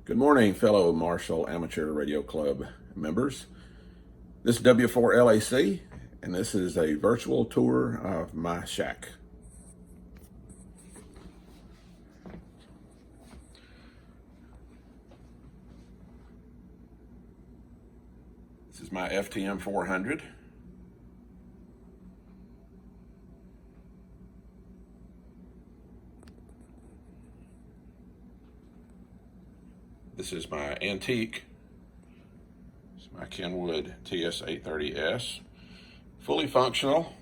Good morning, fellow Marshall Amateur Radio Club members. This is W4LAC, and this is a virtual tour of my shack. This is my FTM 400. This is my antique. It's my Kenwood TS830S. Fully functional,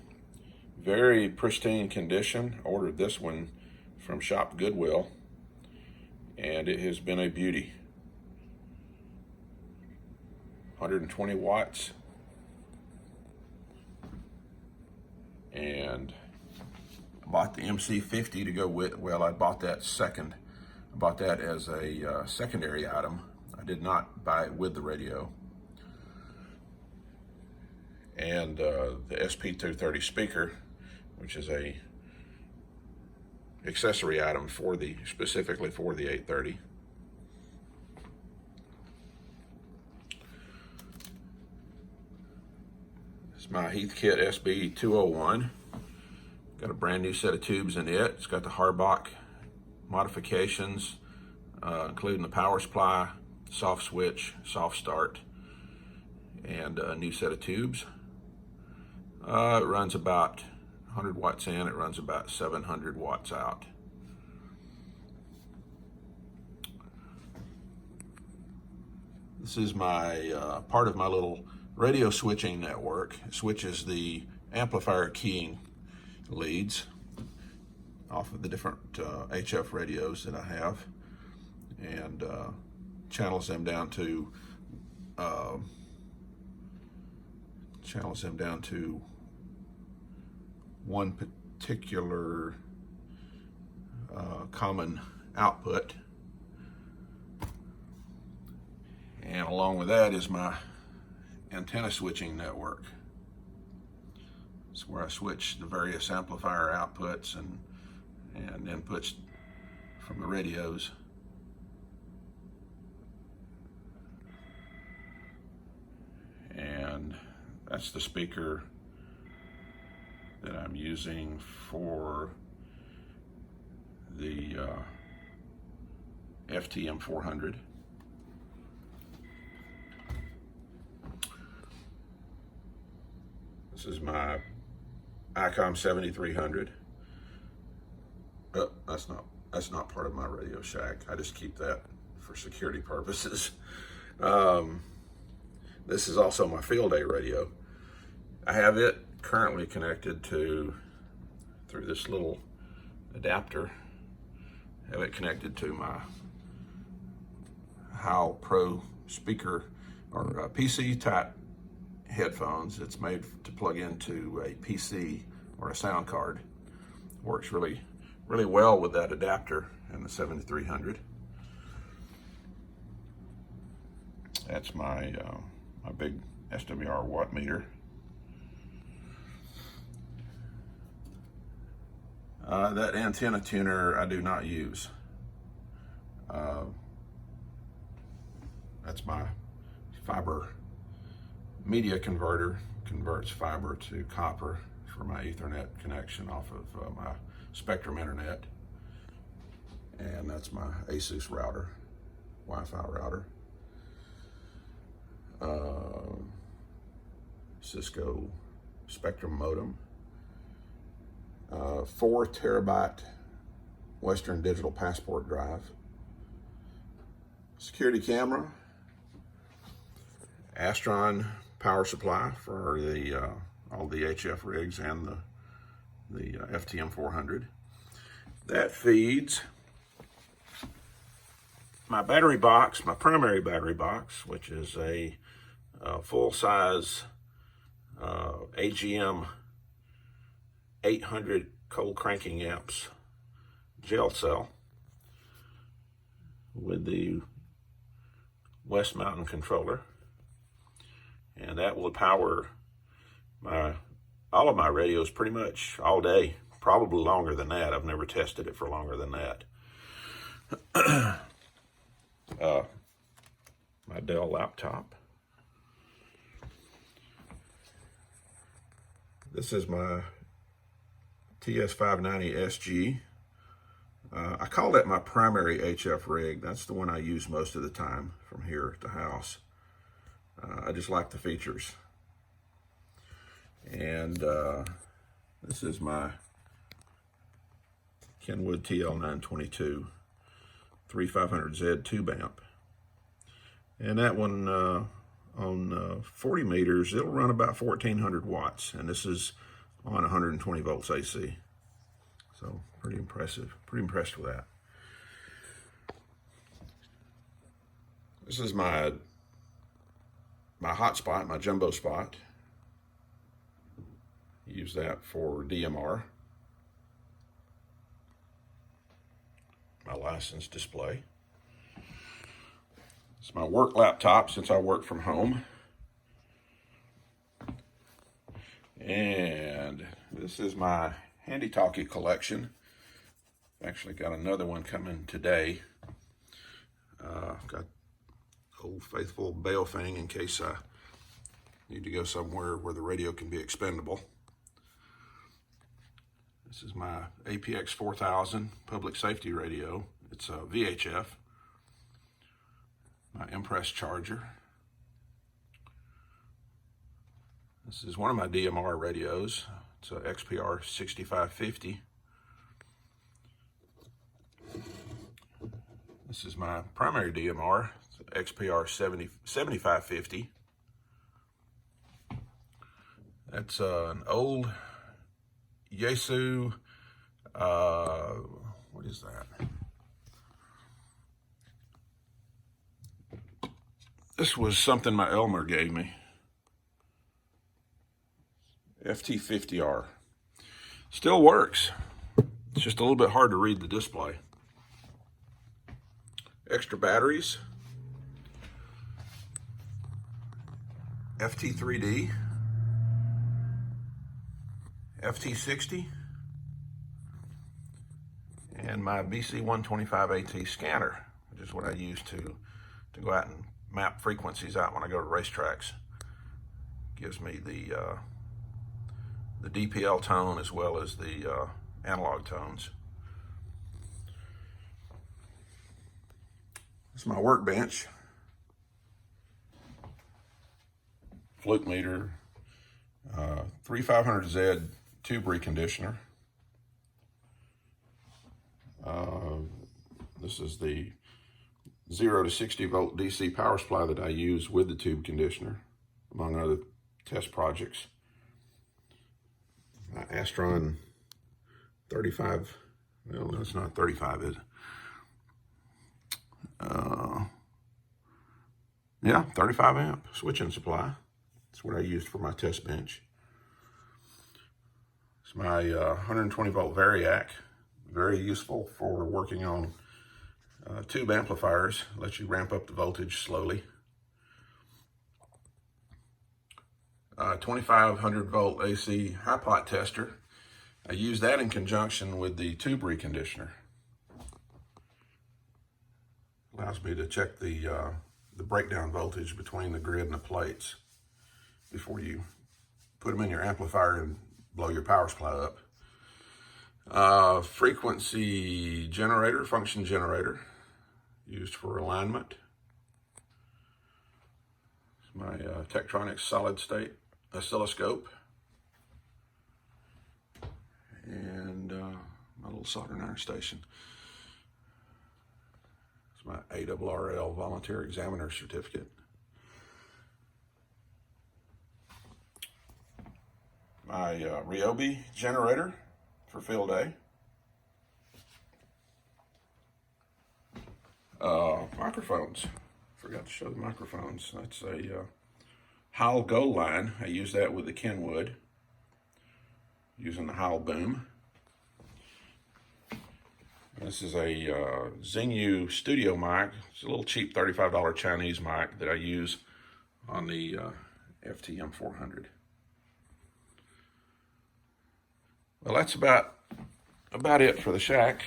very pristine condition. Ordered this one from Shop Goodwill, and it has been a beauty. 120 watts. And I bought the MC50 to go with, well, I bought that second. I bought that as a secondary item. I did not buy it with the radio. And the SP230 speaker, which is a accessory item for specifically for the 830. It's my Heathkit SB201. Got a brand new set of tubes in it. It's got the Harbach modifications, including the power supply, soft switch, soft start, and a new set of tubes. It runs about 100 watts in, it runs about 700 watts out. This is my part of my little radio switching network. It switches the amplifier keying leads off of the different HF radios that I have, and channels them down to one particular common output. And along with that is my antenna switching network. It's where I switch the various amplifier outputs and inputs from the radios. And that's the speaker that I'm using for the FTM 400. This is my ICOM 7300. That's not part of my Radio Shack. I just keep that for security purposes. This is also my field day radio. I have it currently connected through this little adapter. I have it connected to my Howl Pro speaker or PC type headphones. It's made to plug into a PC or a sound card. Works really well with that adapter and the 7300. That's my my big SWR watt meter. That antenna tuner I do not use. That's my fiber media converter. Converts fiber to copper for my Ethernet connection off of my Spectrum Internet. And that's my Asus router, Wi-Fi router. Cisco Spectrum modem. 4 terabyte Western Digital Passport drive. Security camera. Astron power supply for the all the HF rigs and the FTM 400. That feeds my battery box, my primary battery box, which is a full-size AGM 800 cold cranking amps gel cell with the West Mountain controller, and that will power all of my radios pretty much all day, probably longer than that. I've never tested it for longer than that. laptop. This is my TS590 SG. I call that my primary HF rig. That's the one I use most of the time from here at the house. I just like the features. And this is my Kenwood TL922 3500Z tube amp. And that one on 40 meters, it'll run about 1400 watts. And this is on 120 volts AC. So pretty impressive, pretty impressed with that. This is my hotspot, my jumbo spot. Use that for DMR. My license display. It's my work laptop since I work from home. And this is my Handy Talkie collection. Actually got another one coming today. Got old faithful Baofeng in case I need to go somewhere where the radio can be expendable. This is my APX 4000 public safety radio. It's a VHF. My Impress charger. This is one of my DMR radios. It's a XPR 6550. This is my primary DMR. It's an XPR 7550. That's an old Yaesu, what is that? This was something my Elmer gave me. FT50R. Still works. It's just a little bit hard to read the display. Extra batteries. FT3D. FT60. And my BC125AT scanner, which is what I use to go out and map frequencies out when I go to racetracks. Gives me the DPL tone as well as the analog tones. This is my workbench. Fluke meter, 3500Z tube reconditioner. This is the 0 to 60 volt DC power supply that I use with the tube conditioner, among other test projects. My Astron 35, well, no, it's not 35, is it? Yeah, 35 amp switching supply. That's what I used for my test bench. It's my 120 volt Variac. Very useful for working on tube amplifiers. Lets you ramp up the voltage slowly. 2500 volt AC high pot tester. I use that in conjunction with the tube reconditioner. Allows me to check the breakdown voltage between the grid and the plates before you put them in your amplifier and blow your power supply up. Frequency generator, function generator, used for alignment. It's my Tektronix solid state oscilloscope. And my little soldering iron station. It's my ARRL volunteer examiner certificate. My Ryobi generator for field day. Microphones. Forgot to show the microphones. That's a Heil Gold line. I use that with the Kenwood, using the Heil Boom. This is a Xingyu studio mic. It's a little cheap $35 Chinese mic that I use on the FTM400. Well, that's about it for the shack.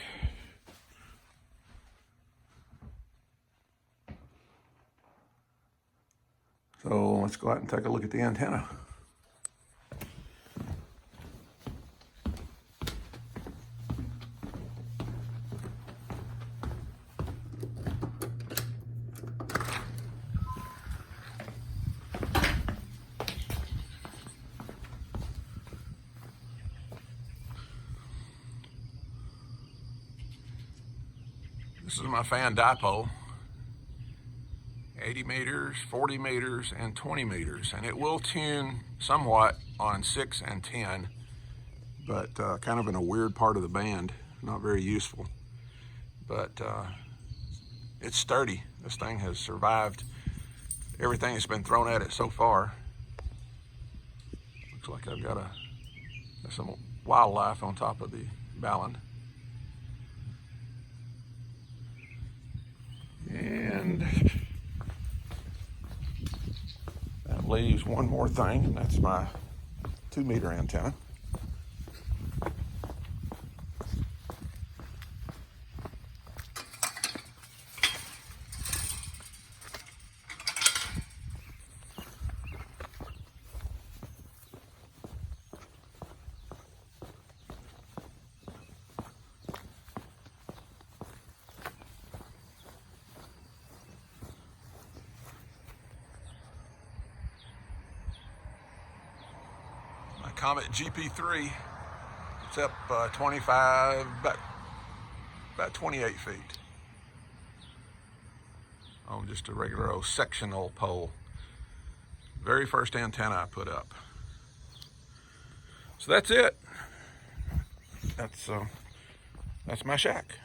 So let's go out and take a look at the antenna. This is my fan dipole, 80 meters, 40 meters, and 20 meters. And it will tune somewhat on 6 and 10, but kind of in a weird part of the band, not very useful. But it's sturdy. This thing has survived everything that's been thrown at it so far. Looks like I've got some wildlife on top of the Ballon. And that leaves one more thing, and that's my 2-meter antenna. Comet GP3. It's up 25, about 28 feet on just a regular old sectional pole. Very first antenna I put up. So that's it. That's my shack.